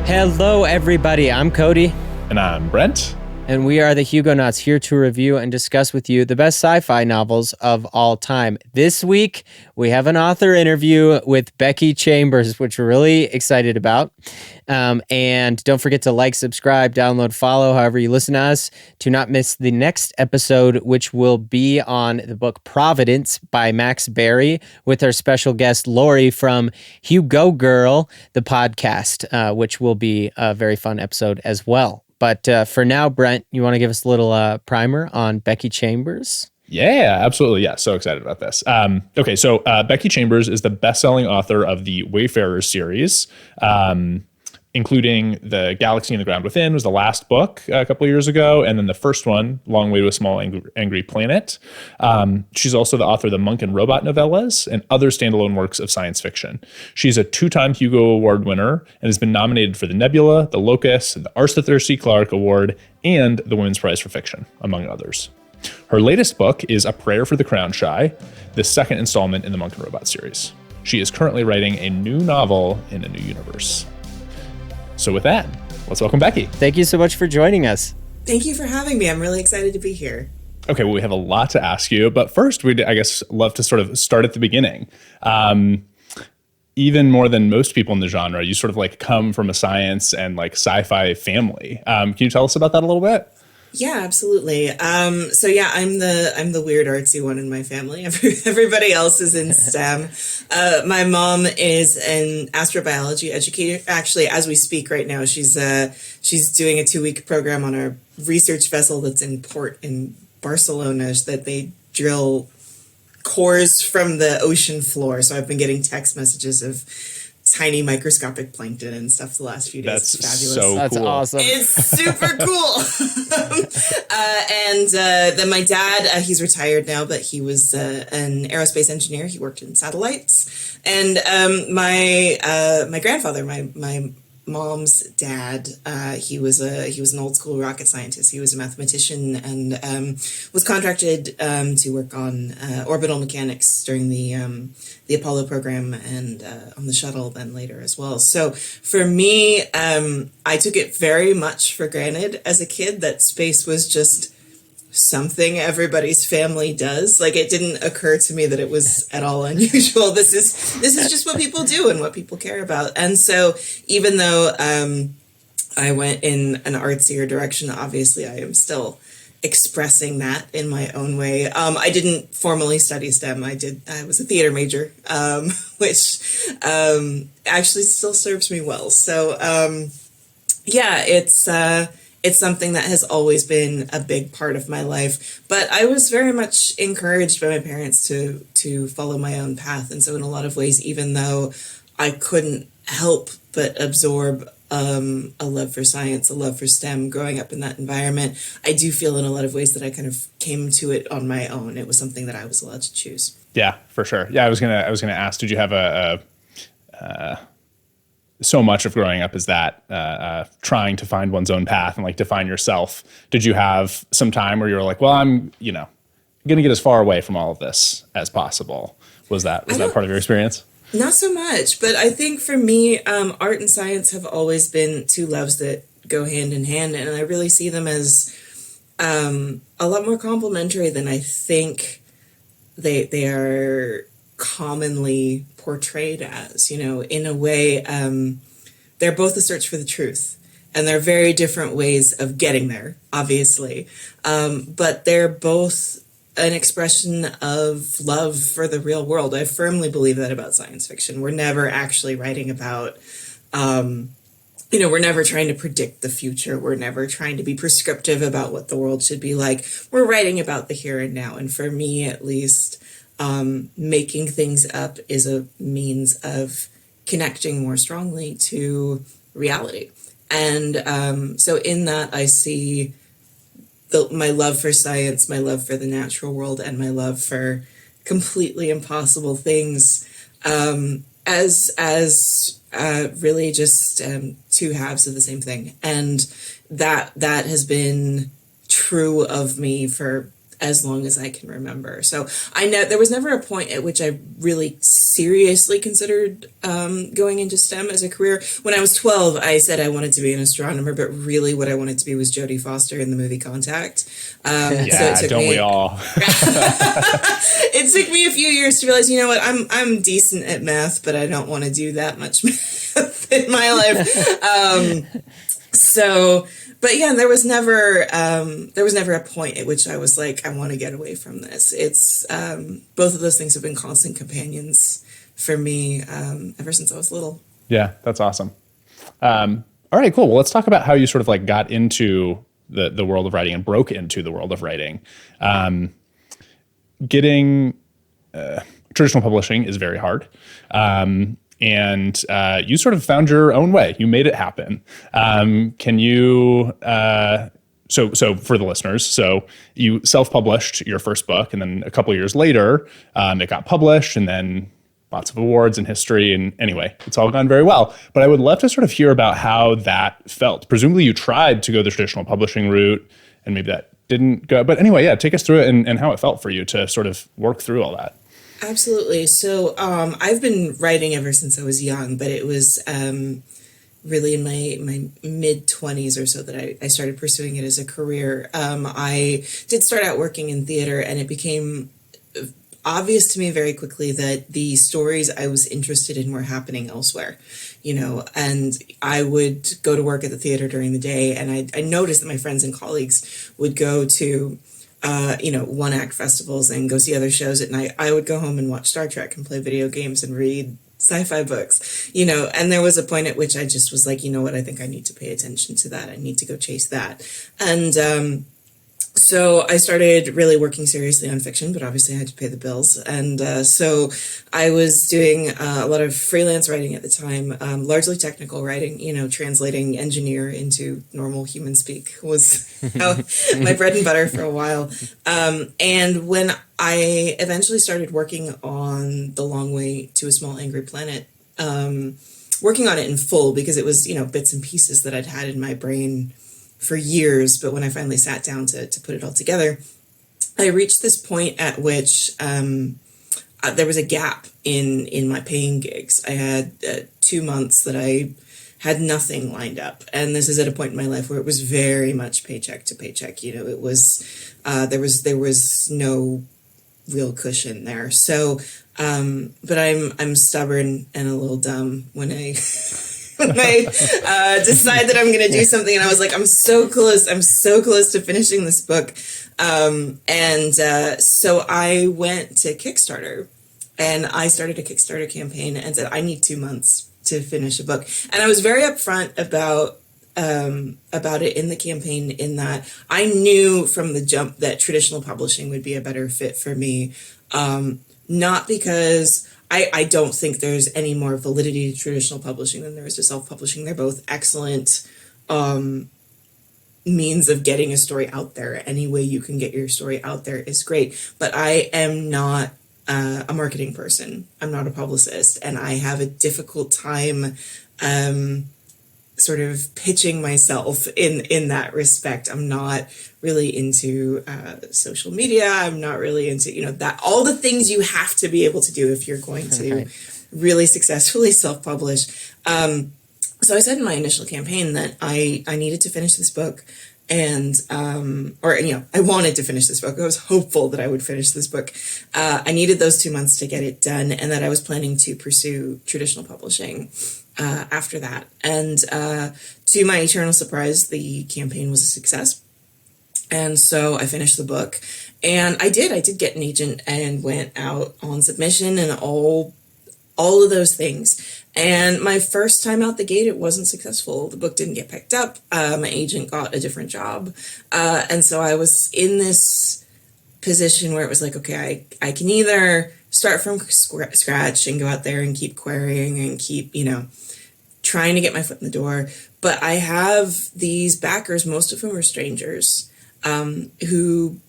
Hello, everybody. I'm Cody. And I'm Brent. And we are the Hugonauts, here to review and discuss with you the best sci-fi novels of all time. This week, we have an author interview with Becky Chambers, which we're really excited about. And don't forget to like, subscribe, download, follow, however you listen to us, to not miss the next episode, which will be on the book Providence by Max Berry, with our special guest, Lori from Hugo Girl, the podcast, which will be a very fun episode as well. But for now, Brent, you want to give us a little primer on Becky Chambers? Yeah, absolutely. Yeah, so excited about this. Okay, so Becky Chambers is the best-selling author of the Wayfarers series, including The Galaxy and the Ground Within was the last book a couple of years ago, and then the first one, Long Way to a Small Angry Planet. She's also the author of the Monk and Robot novellas and other standalone works of science fiction. She's a two-time Hugo Award winner and has been nominated for the Nebula, the Locust, the Arthur C. Clarke Award, and the Women's Prize for Fiction, among others. Her latest book is A Prayer for the Crown Shy, the second installment in the Monk and Robot series. She is currently writing a new novel in a new universe. So with that, let's welcome Becky. Thank you so much for joining us. Thank you for having me. I'm really excited to be here. Okay, well, we have a lot to ask you, but first, we'd, I guess, love to sort of start at the beginning. Even more than most people in the genre, you sort of like come from a science and like sci-fi family. Can you tell us about that a little bit? Yeah, absolutely. So yeah, I'm the weird artsy one in my family. Everybody else is in STEM. My mom is an astrobiology educator. Actually, as we speak right now, she's doing a 2-week program on a research vessel that's in port in Barcelona that they drill cores from the ocean floor. So I've been getting text messages of tiny microscopic plankton and stuff the last few days. That's it's fabulous. so That's cool. awesome. It's super cool. And then my dad, he's retired now, but he was an aerospace engineer. He worked in satellites. And my grandfather, my mom's dad, he was an old school rocket scientist. He was a mathematician and was contracted to work on orbital mechanics during the Apollo program and on the shuttle then later as well. So for me, I took it very much for granted as a kid that space was just something everybody's family does. Like, it didn't occur to me that it was at all unusual. This is just what people do and what people care about. And so even though I went in an artsier direction, obviously I am still expressing that in my own way. I didn't formally study STEM. I was a theater major, which actually still serves me well. So yeah, it's something that has always been a big part of my life, but I was very much encouraged by my parents to follow my own path. And so in a lot of ways, even though I couldn't help but absorb a love for science, a love for STEM growing up in that environment, I do feel in a lot of ways that I kind of came to it on my own. It was something that I was allowed to choose. Yeah, for sure. Yeah, I was gonna ask, did you have so much of growing up is that trying to find one's own path and like define yourself. Did you have some time where you were like, well, I'm going to get as far away from all of this as possible? Was that part of your experience? Not so much, but I think for me, art and science have always been two loves that go hand in hand, and I really see them as a lot more complementary than I think they are commonly portrayed as. In a way, they're both a search for the truth, and they're very different ways of getting there, obviously, but they're both an expression of love for the real world. I firmly believe that about science fiction. We're never actually writing about we're never trying to predict the future. We're never trying to be prescriptive about what the world should be like. We're writing about the here and now, and for me at least, making things up is a means of connecting more strongly to reality. And so in that, I see my love for science, my love for the natural world, and my love for completely impossible things as really just two halves of the same thing. And that has been true of me for as long as I can remember. So I know there was never a point at which I really seriously considered going into STEM as a career. When I was 12, I said I wanted to be an astronomer, but really what I wanted to be was Jodie Foster in the movie Contact. We all? It took me a few years to realize, you know what, I'm decent at math, but I don't want to do that much math in my life. But yeah, there was never a point at which I was like, I want to get away from this. It's both of those things have been constant companions for me ever since I was little. Yeah, that's awesome. All right, cool. Well, let's talk about how you sort of like got into the world of writing and broke into the world of writing. Getting traditional publishing is very hard. And you sort of found your own way. You made it happen. Can you, so for the listeners, so you self-published your first book, and then a couple of years later, it got published, and then lots of awards and history. And anyway, it's all gone very well. But I would love to sort of hear about how that felt. Presumably you tried to go the traditional publishing route, and maybe that didn't go. But anyway, yeah, take us through it and how it felt for you to sort of work through all that. Absolutely. So I've been writing ever since I was young, but it was really in my mid-20s or so that I started pursuing it as a career. I did start out working in theater, and it became obvious to me very quickly that the stories I was interested in were happening elsewhere, and I would go to work at the theater during the day, and I noticed that my friends and colleagues would go to one-act festivals and go see other shows at night. I would go home and watch Star Trek and play video games and read sci-fi books, and there was a point at which I just was like, you know what, I think I need to pay attention to that. I need to go chase that. And so I started really working seriously on fiction, but obviously I had to pay the bills. And so I was doing a lot of freelance writing at the time, largely technical writing, translating engineer into normal human speak was my bread and butter for a while. And when I eventually started working on The Long Way to a Small Angry Planet, working on it in full, because it was, bits and pieces that I'd had in my brain for years, but when I finally sat down to put it all together, I reached this point at which there was a gap in my paying gigs. I had 2 months that I had nothing lined up, and this is at a point in my life where it was very much paycheck to paycheck. It was there was no real cushion there. So, but I'm stubborn and a little dumb when I. When I decide that I'm going to do something, and I was like, I'm so close to finishing this book. So I went to Kickstarter, and I started a Kickstarter campaign and said, I need 2 months to finish a book. And I was very upfront about it in the campaign, in that I knew from the jump that traditional publishing would be a better fit for me. Not because I don't think there's any more validity to traditional publishing than there is to self-publishing. They're both excellent means of getting a story out there. Any way you can get your story out there is great. But I am not a marketing person. I'm not a publicist. And I have a difficult time sort of pitching myself in that respect. I'm not really into social media. I'm not really into, that all the things you have to be able to do if you're going to really successfully self-publish. So I said in my initial campaign that I needed to finish this book, and I wanted to finish this book. I was hopeful that I would finish this book. I needed those 2 months to get it done, and that I was planning to pursue traditional publishing after that. And to my eternal surprise, the campaign was a success. And so I finished the book, and I did get an agent and went out on submission and all of those things. And my first time out the gate, it wasn't successful. The book didn't get picked up. My agent got a different job. And so I was in this position where it was like, okay, I can either start from scratch and go out there and keep querying and keep, trying to get my foot in the door. But I have these backers, most of whom are strangers, who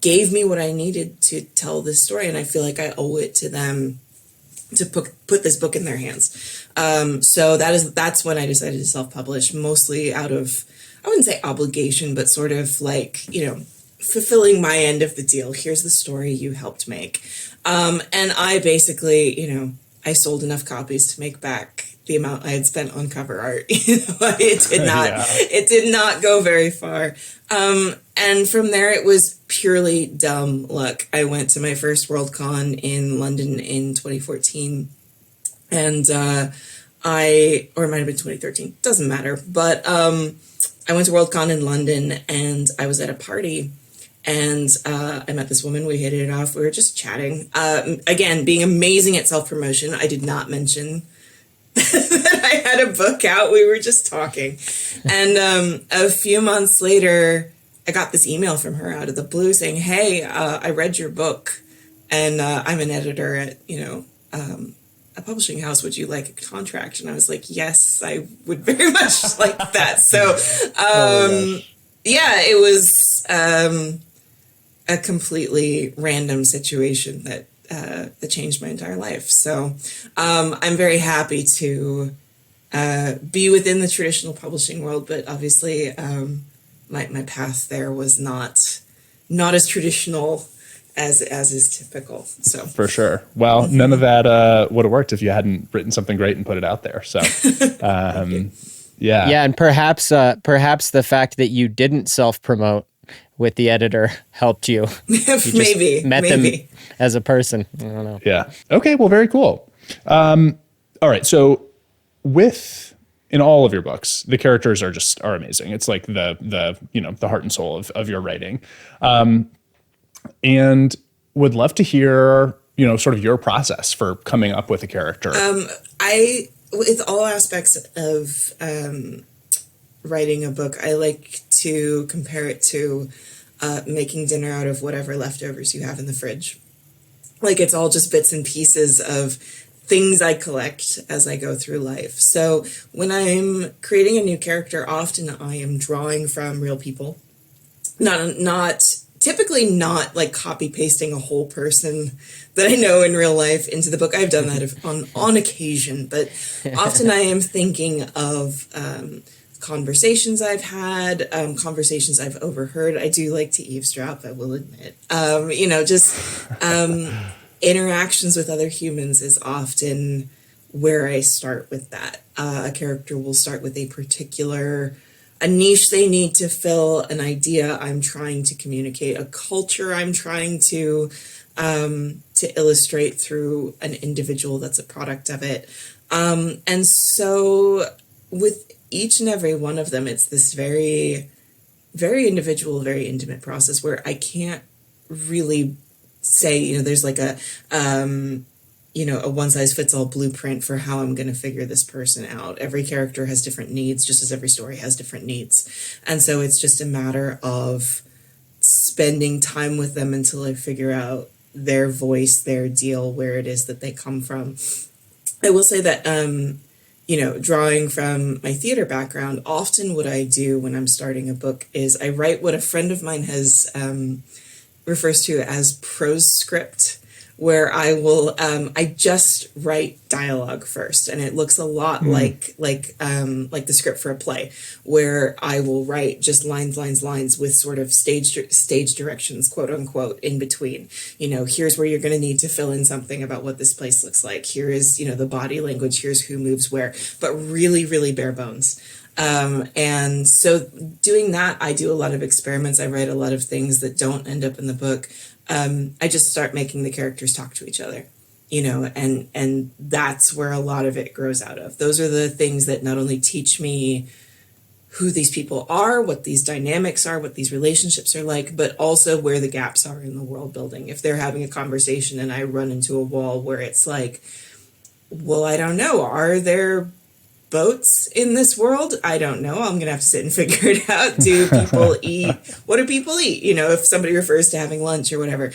gave me what I needed to tell this story. And I feel like I owe it to them to put this book in their hands. So that's when I decided to self-publish, mostly out of, I wouldn't say obligation, but sort of like, fulfilling my end of the deal. Here's the story you helped make. And I basically, I sold enough copies to make back the amount I had spent on cover art. It did not go very far. And from there, it was purely dumb luck. I went to my first Worldcon in London in 2014, and or it might have been 2013. Doesn't matter. But I went to Worldcon in London, and I was at a party. And I met this woman. We hit it off. We were just chatting. Again, being amazing at self-promotion. I did not mention that I had a book out. We were just talking. And a few months later, I got this email from her out of the blue saying, hey, I read your book, and I'm an editor at, a publishing house. Would you like a contract? And I was like, yes, I would very much like that. So, yeah, it was a completely random situation that changed my entire life. So I'm very happy to be within the traditional publishing world, but obviously my path there was not as traditional as is typical. So for sure. Well, none of that would have worked if you hadn't written something great and put it out there. So yeah, and perhaps the fact that you didn't self-promote with the editor helped you. You just met them as a person. I don't know. Yeah. Okay. Well, very cool. All right. So in all of your books, the characters are amazing. It's like the heart and soul of your writing. And would love to hear, sort of your process for coming up with a character. With all aspects of writing a book, I like to compare it to making dinner out of whatever leftovers you have in the fridge. Like, it's all just bits and pieces of things I collect as I go through life. So when I'm creating a new character, often I am drawing from real people, not typically not like copy pasting a whole person that I know in real life into the book. I've done that on occasion, but often I am thinking of conversations I've had, conversations I've overheard. I do like to eavesdrop, I will admit. Interactions with other humans is often where I start with that. A character will start with a niche they need to fill, an idea I'm trying to communicate, a culture I'm trying to illustrate through an individual that's a product of it. And so with each and every one of them, it's this very, very individual, very intimate process where I can't really say, there's like a one-size-fits-all blueprint for how I'm going to figure this person out. Every character has different needs, just as every story has different needs. And so it's just a matter of spending time with them until I figure out their voice, their deal, where it is that they come from. I will say that, drawing from my theater background, often what I do when I'm starting a book is I write what a friend of mine has refers to as prose script, where I will I just write dialogue first, and it looks a lot like the script for a play, where I will write just lines with sort of stage directions, quote unquote, in between. Here's where you're going to need to fill in something about what this place looks like. Here is the body language. Here's who moves where, but really, really bare bones. And so doing that, I do a lot of experiments. I write a lot of things that don't end up in the book. I just start making the characters talk to each other, and that's where a lot of it grows out of. Those are the things that not only teach me who these people are, what these dynamics are, what these relationships are like, but also where the gaps are in the world building. If they're having a conversation and I run into a wall where it's like, well, I don't know, are there boats in this world? I don't know. I'm gonna have to sit and figure it out. Do people eat? What do people eat? If somebody refers to having lunch or whatever.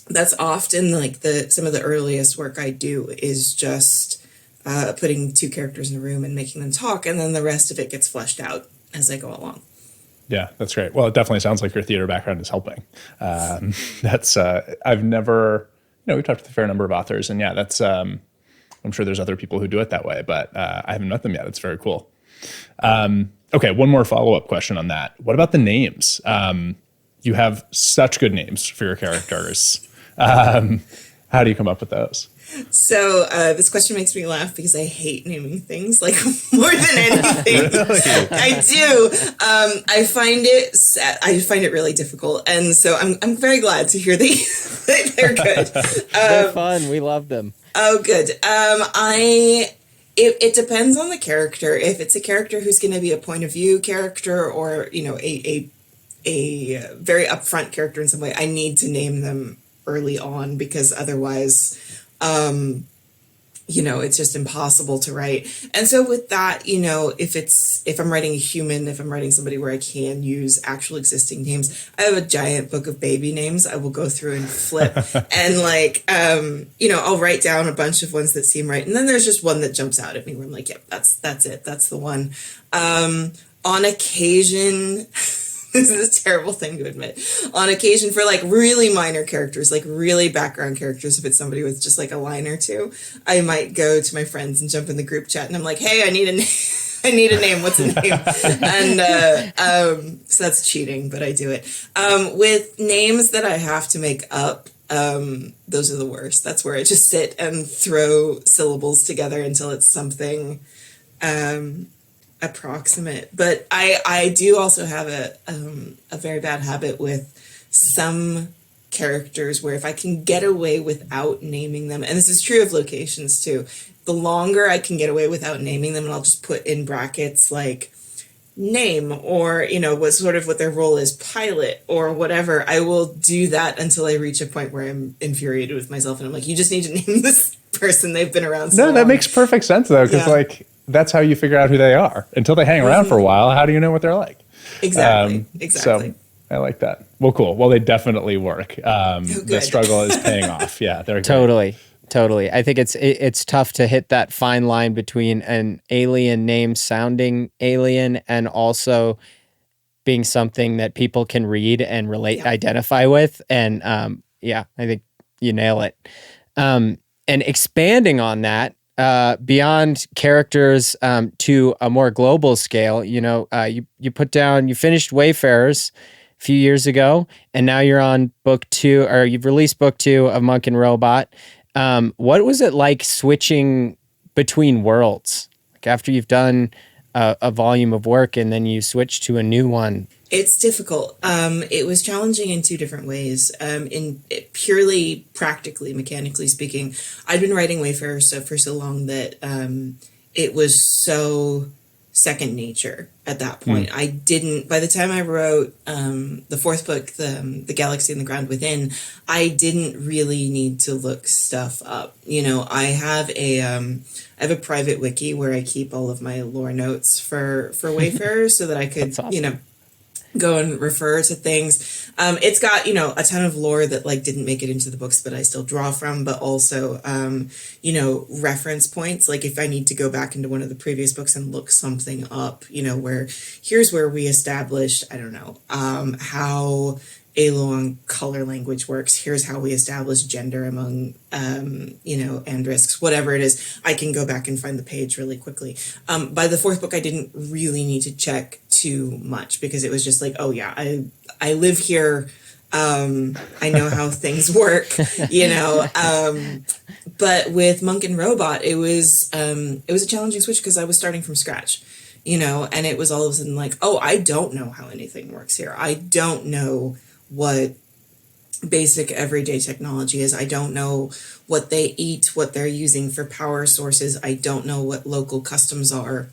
That's often like some of the earliest work I do is just putting two characters in a room and making them talk, and then the rest of it gets fleshed out as I go along. Yeah, that's great. Well, it definitely sounds like your theater background is helping. That's I've never, we've talked to a fair number of authors, and yeah, that's I'm sure there's other people who do it that way, but I haven't met them yet. It's very cool. Okay, one more follow-up question on that. What about the names? you have such good names for your characters. How do you come up with those? So this question makes me laugh because I hate naming things like more than anything. Really? I do. I find it really difficult, and so I'm very glad to hear that they're good. They're fun. We love them. Oh, good. It depends on the character. If it's a character who's going to be a point of view character, or a very upfront character in some way, I need to name them early on, because otherwise, it's just impossible to write. And so with that, if I'm writing a human, if I'm writing somebody where I can use actual existing names, I have a giant book of baby names I will go through and flip. And I'll write down a bunch of ones that seem right. And then there's just one that jumps out at me where I'm like, yep, that's it. That's the one. On occasion, this is a terrible thing to admit. On occasion, for like really minor characters, like really background characters, if it's somebody with just like a line or two, I might go to my friends and jump in the group chat and I'm like, hey, I need a name. I need a name. What's a name? And so that's cheating, but I do it. With names that I have to make up, those are the worst. That's where I just sit and throw syllables together until it's something approximate. But I do also have a very bad habit with some characters where if I can get away without naming them, and this is true of locations too, the longer I can get away without naming them, and I'll just put in brackets like name, or what their role is, pilot or whatever, I will do that until I reach a point where I'm infuriated with myself and I'm like, you just need to name this person. They've been around so long. That makes perfect sense though, because that's how you figure out who they are. Until they hang around for a while, how do you know what they're like? Exactly. So I like that. Well, cool. Well, they definitely work. The struggle is paying off. Yeah, they're great. Totally. I think it's tough to hit that fine line between an alien name sounding alien and also being something that people can read and identify with. And I think you nail it. And expanding on that, beyond characters to a more global scale, you finished Wayfarers a few years ago, and now you're on book 2, or you've released book 2 of Monk and Robot. What was it like switching between worlds? Like after you've done a volume of work and then you switch to a new one? It's difficult. It was challenging in 2 different ways. Purely practically, mechanically speaking, I'd been writing Wayfarers stuff for so long that it was so second nature at that point. I didn't, by the time I wrote the 4th book, the Galaxy and the Ground Within, I didn't really need to look stuff up. I have a private wiki where I keep all of my lore notes for Wayfarers so that I could, awesome. Go and refer to things. It's got, a ton of lore that didn't make it into the books, but I still draw from, but also, reference points. Like if I need to go back into one of the previous books and look something up, here's where we established, I don't know, how Eloan color language works. Here's how we establish gender among, Andrisks, whatever it is. I can go back and find the page really quickly. By the 4th book, I didn't really need to check too much because it was just like, oh yeah, I live here. I know how things work, but with Monk and Robot, it was a challenging switch because I was starting from scratch, and it was all of a sudden like, oh, I don't know how anything works here. I don't know what basic everyday technology is. I don't know what they eat, what they're using for power sources. I don't know what local customs are.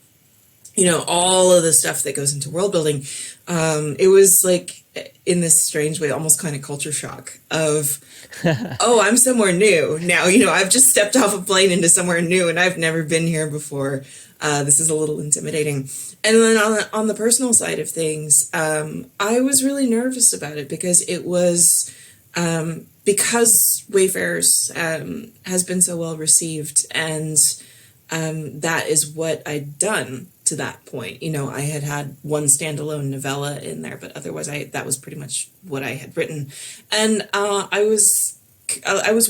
All of the stuff that goes into world building. It was like, in this strange way, almost kind of culture shock of, oh, I'm somewhere new now. I've just stepped off a plane into somewhere new and I've never been here before. This is a little intimidating. And then on the personal side of things, I was really nervous about it because it was, because Wayfarers has been so well received, and that is what I'd done to that point. I had one standalone novella in there, but otherwise that was pretty much what I had written. And I was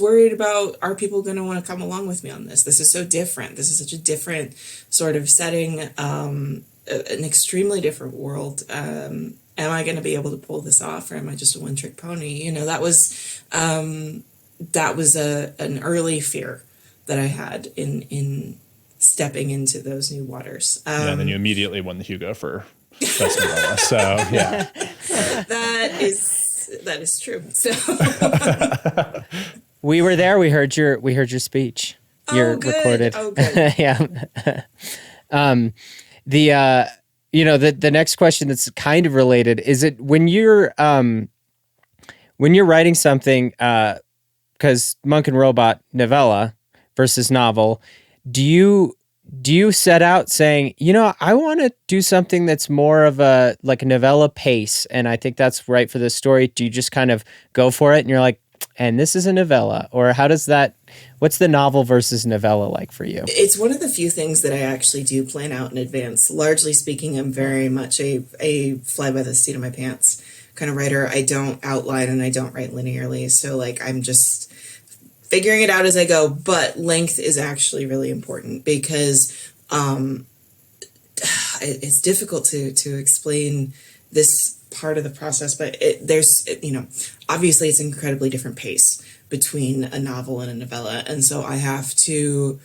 worried about, are people going to want to come along with me on this? This is so different. This is such a different sort of setting. an extremely different world. Am I going to be able to pull this off, or am I just a one-trick pony? That was an early fear that I had in stepping into those new waters. And then you immediately won the Hugo for best novella. So yeah, that is true. So we were there. We heard your speech. You're recorded. Oh, good. Yeah. The next question that's kind of related is it when you're writing something, because Monk and Robot novella versus novel, do you set out saying, I want to do something that's more of a novella pace, and I think that's right for this story? Do you just kind of go for it and you're like, and this is a novella? Or what's the novel versus novella like for you? It's one of the few things that I actually do plan out in advance. Largely speaking, I'm very much a fly by the seat of my pants kind of writer. I don't outline and I don't write linearly. So I'm just figuring it out as I go. But length is actually really important because it's difficult to explain this part of the process, but obviously it's an incredibly different pace between a novel and a novella. And so I have to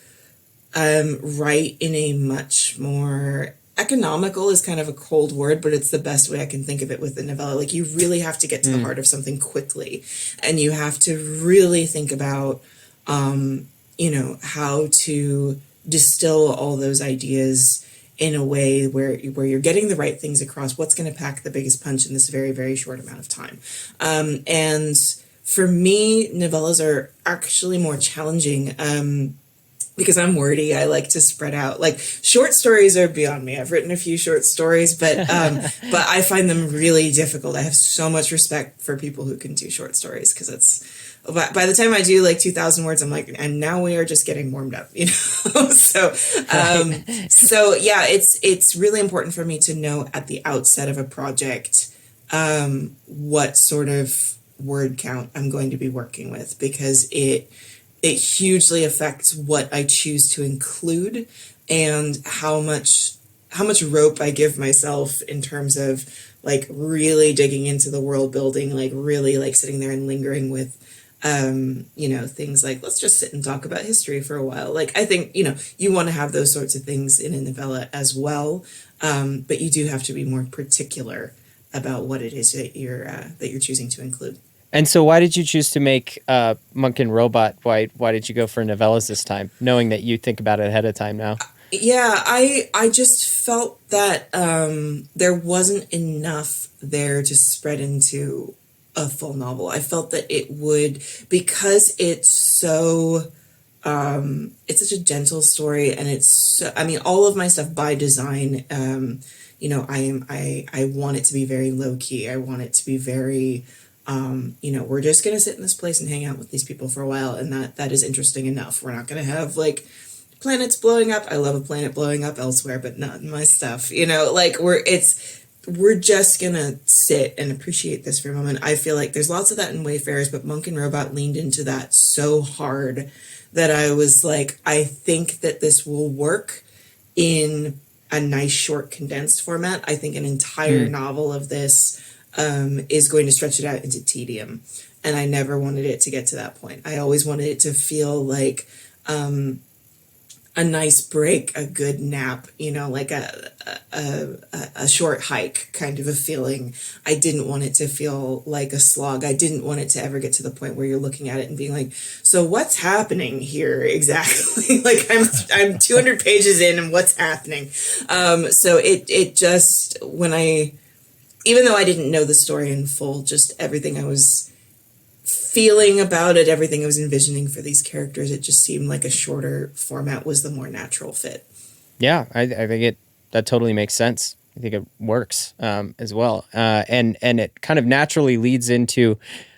write in a much more economical is kind of a cold word, but it's the best way I can think of it with the novella. You really have to get to the heart of something quickly, and you have to really think about, how to distill all those ideas in a way where you're getting the right things across, what's going to pack the biggest punch in this very, very short amount of time. And for me, novellas are actually more challenging because I'm wordy. I like to spread out. Short stories are beyond me. I've written a few short stories, but I find them really difficult. I have so much respect for people who can do short stories because by the time I do 2,000 words, I'm and now we are just getting warmed up, So yeah, it's really important for me to know at the outset of a project what sort of word count I'm going to be working with, because it hugely affects what I choose to include and how much rope I give myself in terms of really digging into the world building, really sitting there and lingering with things let's just sit and talk about history for a while. I think, you want to have those sorts of things in a novella as well. But you do have to be more particular about what it is that you're choosing to include. And so why did you choose to make Monk and Robot? Why did you go for novellas this time, knowing that you think about it ahead of time now? Yeah, I just felt that there wasn't enough there to spread into a full novel. I felt that it would, because it's so it's such a gentle story, and it's so, all of my stuff by design, I want it to be very low key. I want it to be very we're just going to sit in this place and hang out with these people for a while, and that is interesting enough. We're not going to have planets blowing up. I love a planet blowing up elsewhere, but not in my stuff. We're just gonna sit and appreciate this for a moment. I feel like there's lots of that in Wayfarers, but Monk and Robot leaned into that so hard that I was I think that this will work in a nice, short, condensed format. I think an entire novel of this is going to stretch it out into tedium. And I never wanted it to get to that point. I always wanted it to feel like a nice break, a good nap, a short hike kind of a feeling. I didn't want it to feel like a slog. I didn't want it to ever get to the point where you're looking at it and being so what's happening here exactly? I'm 200 pages in and what's happening? So it just, even though I didn't know the story in full, just everything I was feeling about it, everything I was envisioning for these characters, it just seemed like a shorter format was the more natural fit. Yeah, I think that totally makes sense. I think it works as well. And it kind of naturally leads into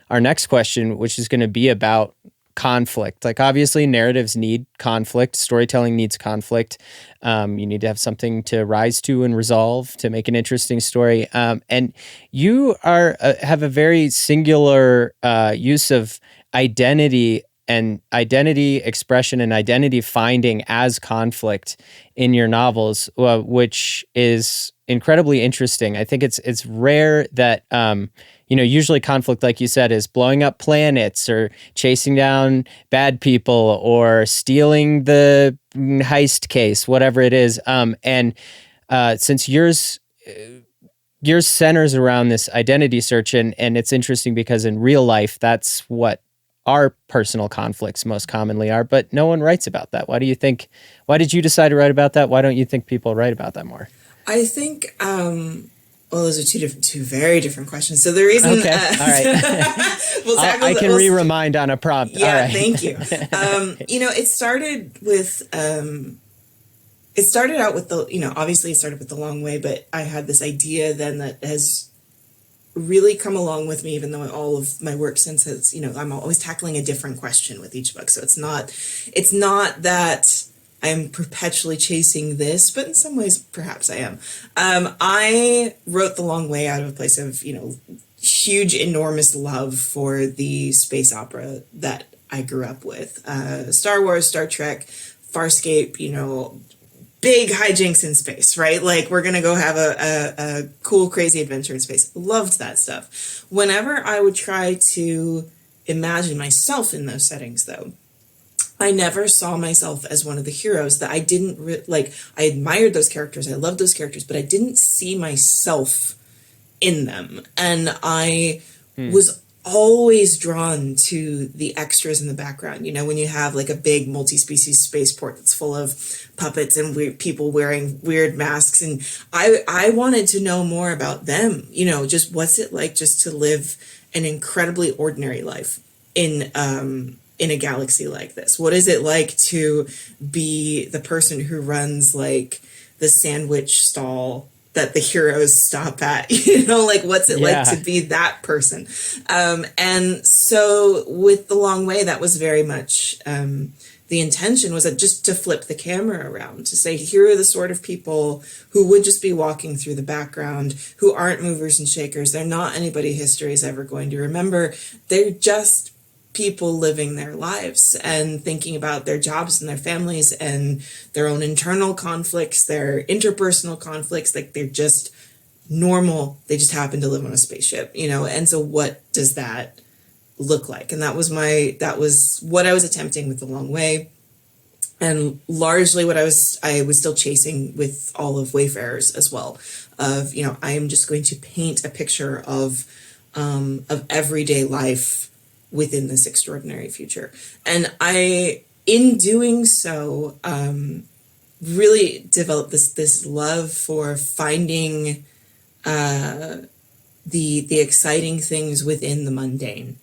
our next question, which is going to be about conflict. Obviously narratives need conflict, storytelling needs conflict. You need to have something to rise to and resolve to make an interesting story. And you have a very singular use of identity and identity expression and identity finding as conflict in your novels, which is incredibly interesting. I think it's rare that usually conflict, like you said, is blowing up planets or chasing down bad people or stealing the heist case, whatever it is. And since yours centers around this identity search, and it's interesting because in real life, that's what our personal conflicts most commonly are, but no one writes about that. Why did you decide to write about that? Why don't you think people write about that more? I think, well, those are two very different questions. So the reason, okay, all right, I can re-remind on a prompt. Yeah, all right. Thank you. It started with, it started out with obviously it started with The Long Way, but I had this idea then that has really come along with me, even though all of my work since has, I'm always tackling a different question with each book. So it's not that I'm perpetually chasing this, but in some ways, perhaps I am. I wrote The Long Way out of a place of, huge, enormous love for the space opera that I grew up with. Star Wars, Star Trek, Farscape, big hijinks in space, right? Like, we're going to go have a cool, crazy adventure in space. Loved that stuff. Whenever I would try to imagine myself in those settings, though, I never saw myself as one of the heroes. That I didn't I admired those characters. I loved those characters, but I didn't see myself in them. And I was always drawn to the extras in the background. When you have like a big multi-species spaceport that's full of puppets and people wearing weird masks. And I wanted to know more about them, just what's it like just to live an incredibly ordinary life in a galaxy like this? What is it like to be the person who runs like the sandwich stall that the heroes stop at? What's it like to be that person? And so with The Long Way, that was very much the intention, was that just to flip the camera around, to say, here are the sort of people who would just be walking through the background, who aren't movers and shakers. They're not anybody history is ever going to remember. They're just people living their lives and thinking about their jobs and their families and their own internal conflicts, their interpersonal conflicts. Like, they're just normal. They just happen to live on a spaceship, and so what does that look like? And that was what I was attempting with The Long Way, and largely what I was still chasing with all of Wayfarers as well, of, I am just going to paint a picture of everyday life within this extraordinary future. And I, in doing so, really developed this love for finding the exciting things within the mundane,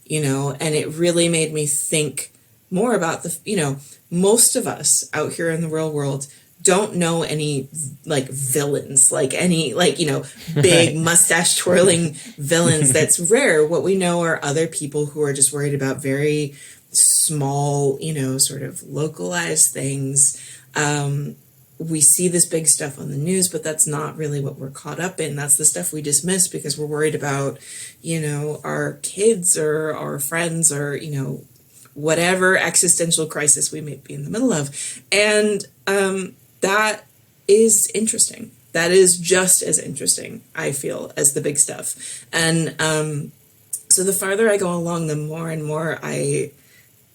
and it really made me think more about most of us out here in the real world don't know any villains, big mustache twirling villains. That's rare. What we know are other people who are just worried about very small, sort of localized things. We see this big stuff on the news, but that's not really what we're caught up in. That's the stuff we dismiss because we're worried about, our kids or our friends or, whatever existential crisis we may be in the middle of. And that is interesting. That is just as interesting, I feel, as the big stuff. And so the farther I go along, the more and more I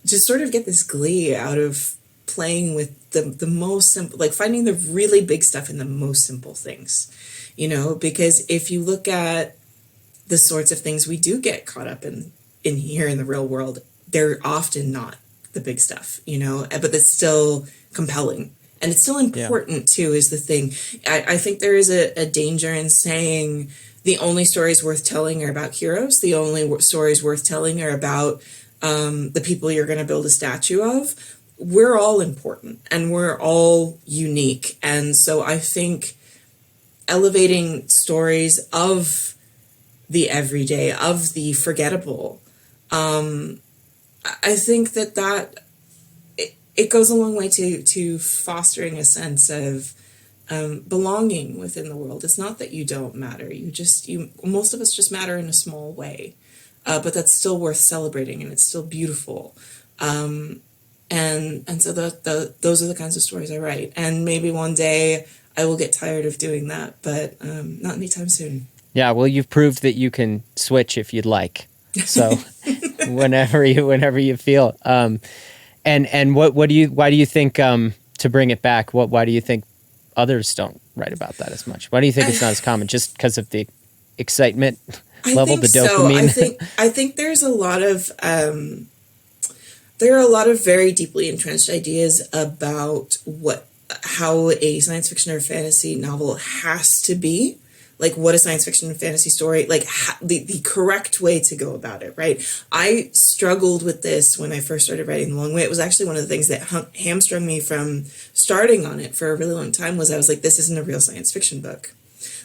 just sort of get this glee out of playing with the most simple, finding the really big stuff in the most simple things, because if you look at the sorts of things we do get caught up in here in the real world, they're often not the big stuff, but it's still compelling. And it's still important, too, is the thing. I think there is a danger in saying the only stories worth telling are about heroes. The only stories worth telling are about the people you're going to build a statue of. We're all important and we're all unique. And so I think elevating stories of the everyday, of the forgettable, I think that it goes a long way to fostering a sense of belonging within the world. It's not that you don't matter. Most of us just matter in a small way, but that's still worth celebrating and it's still beautiful. And so those are the kinds of stories I write. And maybe one day I will get tired of doing that, but not anytime soon. Yeah, well, you've proved that you can switch if you'd like. So whenever you feel. And why do you think, to bring it back, why do you think others don't write about that as much? Why do you think it's not as common? Just because of the excitement level, the dopamine? So. I think there's a lot of there are a lot of very deeply entrenched ideas about how a science fiction or fantasy novel has to be. Like what a science fiction and fantasy story, like the correct way to go about it, right? I struggled with this when I first started writing The Long Way. It was actually one of the things that hamstrung me from starting on it for a really long time was I was like, this isn't a real science fiction book.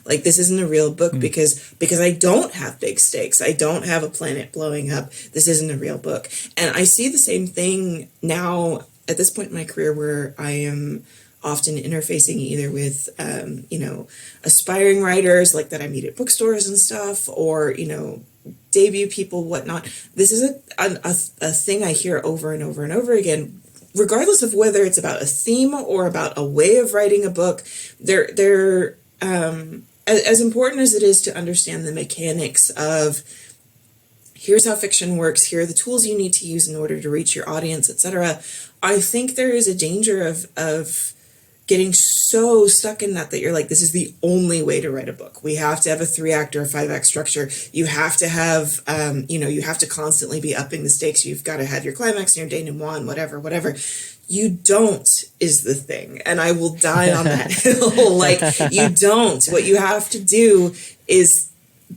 Like this isn't a real book because I don't have big stakes. I don't have a planet blowing up. This isn't a real book. And I see the same thing now at this point in my career where I am often interfacing either with, aspiring writers like that I meet at bookstores and stuff, or, debut people, whatnot. This is a thing I hear over and over and over again, regardless of whether it's about a theme or about a way of writing a book. They're as important as it is to understand the mechanics of here's how fiction works, here are the tools you need to use in order to reach your audience, etc. I think there is a danger of getting so stuck in that you're like, this is the only way to write a book. We have to have a 3-act or a 5-act structure. You have to have, you have to constantly be upping the stakes. You've got to have your climax and your denouement, whatever. You don't is the thing. And I will die on that hill. Like, you don't. What you have to do is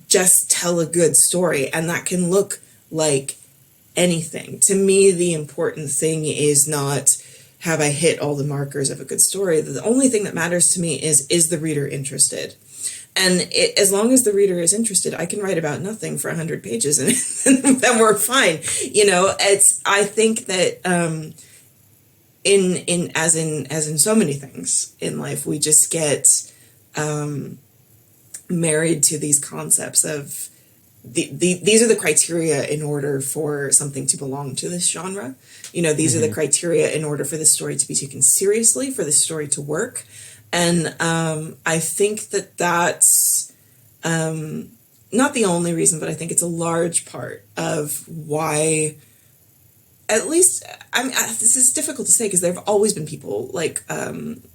just tell a good story. And that can look like anything. To me, the important thing is not, have I hit all the markers of a good story? The only thing that matters to me is the reader interested? And as long as the reader is interested, I can write about nothing for 100 pages and then we're fine. I think that as in so many things in life, we just get married to these concepts of these are the criteria in order for something to belong to this genre. These are the criteria in order for this story to be taken seriously, for this story to work. And I think that's not the only reason, but I think it's a large part of why, at least, this is difficult to say because there have always been people like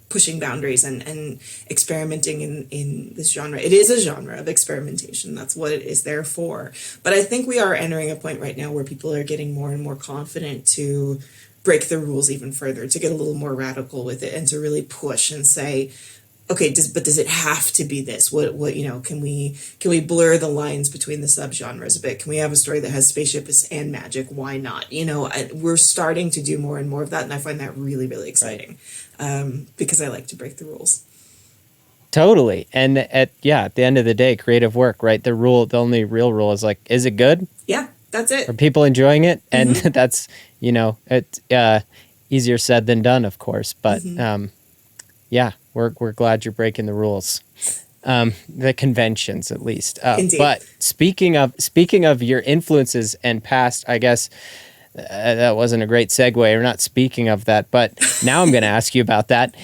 pushing boundaries and experimenting in this genre. It is a genre of experimentation. That's what it is there for. But I think we are entering a point right now where people are getting more and more confident to break the rules even further, to get a little more radical with it and to really push and say, okay, does it have to be this? What can we blur the lines between the subgenres a bit? Can we have a story that has spaceships and magic? Why not? We're starting to do more and more of that, and I find that really, really exciting. Right. Because I like to break the rules. Totally. And at the end of the day, creative work, right? The only real rule is like, is it good? Yeah, that's it. Are people enjoying it? And that's, it's easier said than done, of course. But we're glad you're breaking the rules, the conventions at least. But speaking of your influences and past, I guess that wasn't a great segue. We're not speaking of that, but now I'm going to ask you about that.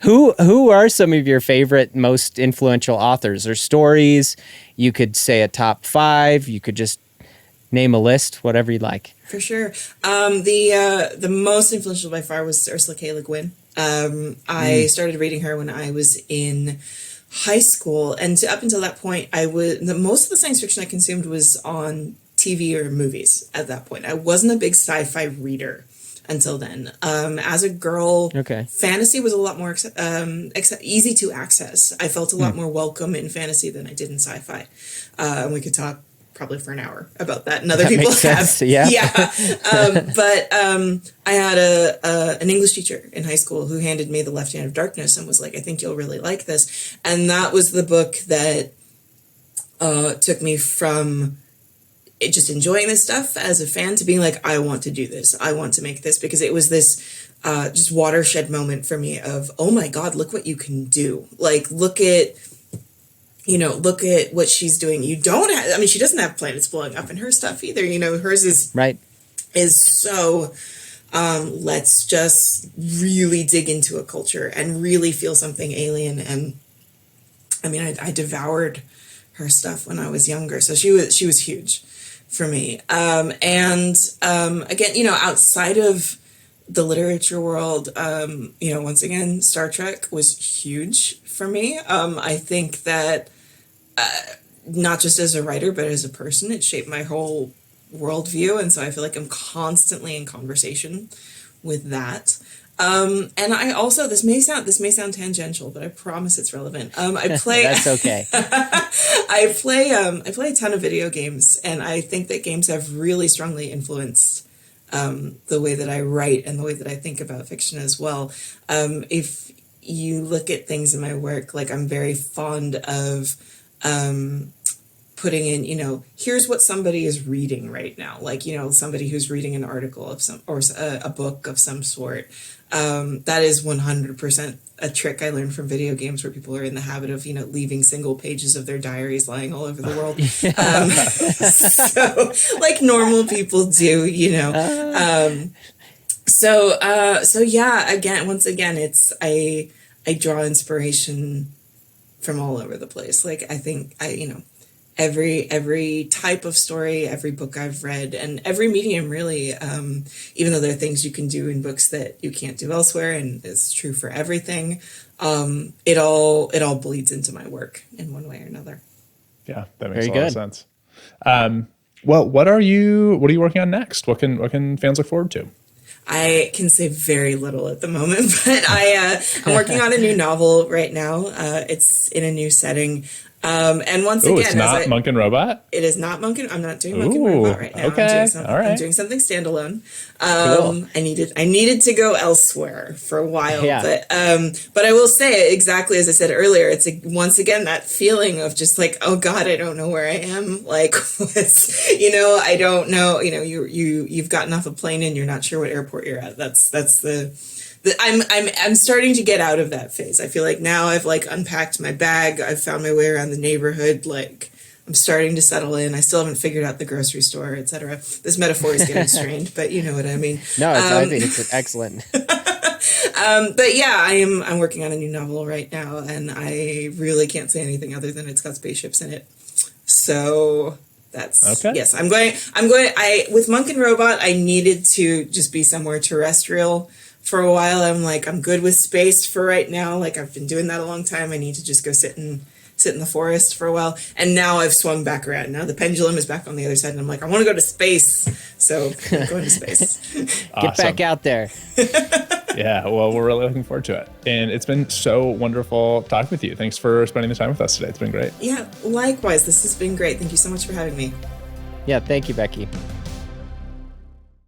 Who are some of your favorite, most influential authors or stories? You could say a top 5. You could just name a list, whatever you'd like. For sure. The most influential by far was Ursula K. Le Guin. I started reading her when I was in high school, and up until that point, most of the science fiction I consumed was on TV or movies. At that point, I wasn't a big sci-fi reader until then. As a girl, fantasy was a lot more easy to access. I felt a lot more welcome in fantasy than I did in sci-fi. And we could talk probably for an hour about that, and other people have. Yeah. But I had an English teacher in high school who handed me The Left Hand of Darkness and was like, I think you'll really like this. And that was the book that took me from just enjoying this stuff as a fan to being like, I want to do this. I want to make this, because it was this just watershed moment for me of, oh my God, look what you can do. Like, look at what she's doing. She doesn't have planets blowing up in her stuff either. Hers is right. is so, let's just really dig into a culture and really feel something alien. And I mean, I devoured her stuff when I was younger. So she was huge for me. Again, outside of the literature world, once again, Star Trek was huge for me. I think that not just as a writer, but as a person, it shaped my whole worldview. And so I feel like I'm constantly in conversation with that. And I also, this may sound tangential, but I promise it's relevant. I play, That's okay. I play a ton of video games, and I think that games have really strongly influenced the way that I write and the way that I think about fiction as well. If you look at things in my work, like I'm very fond of putting in, here's what somebody is reading right now. Like, somebody who's reading an article of or a book of some sort. That is 100% a trick I learned from video games, where people are in the habit of, leaving single pages of their diaries lying all over the world. So like normal people do, So yeah, once again, it's, I draw inspiration from all over the place. Like, I think every type of story, every book I've read, and every medium really, even though there are things you can do in books that you can't do elsewhere, and it's true for everything, it all bleeds into my work in one way or another. Yeah, that makes a lot of sense. Well, what are you working on next? What can fans look forward to? I can say very little at the moment, but I'm working on a new novel right now. It's in a new setting. And once again, it's not Monk and Robot? It is not Monk and I'm not doing Monk and Robot right now. Okay. I'm doing something standalone. Cool. I needed to go elsewhere for a while, Yeah. but I will say, exactly as I said earlier, it's once again that feeling of just like, oh God, I don't know where I am. Like, I don't know. You've gotten off a plane and you're not sure what airport you're at. That's I'm starting to get out of that phase. I feel like now I've unpacked my bag. I've found my way around the neighborhood. Like, I'm starting to settle in. I still haven't figured out the grocery store, etc. This metaphor is getting strained, but you know what I mean. No, I think it's excellent. But yeah, I'm working on a new novel right now, and I really can't say anything other than it's got spaceships in it. So that's okay. Yes, I'm going. With Monk and Robot, I needed to just be somewhere terrestrial. For a while, I'm good with space for right now. Like, I've been doing that a long time. I need to just go sit in the forest for a while. And now I've swung back around. Now the pendulum is back on the other side, and I'm like, I want to go to space. So I'm going to space. Awesome. Get back out there. Yeah, well, we're really looking forward to it. And it's been so wonderful talking with you. Thanks for spending the time with us today. It's been great. Yeah, likewise. This has been great. Thank you so much for having me. Yeah, thank you, Becky.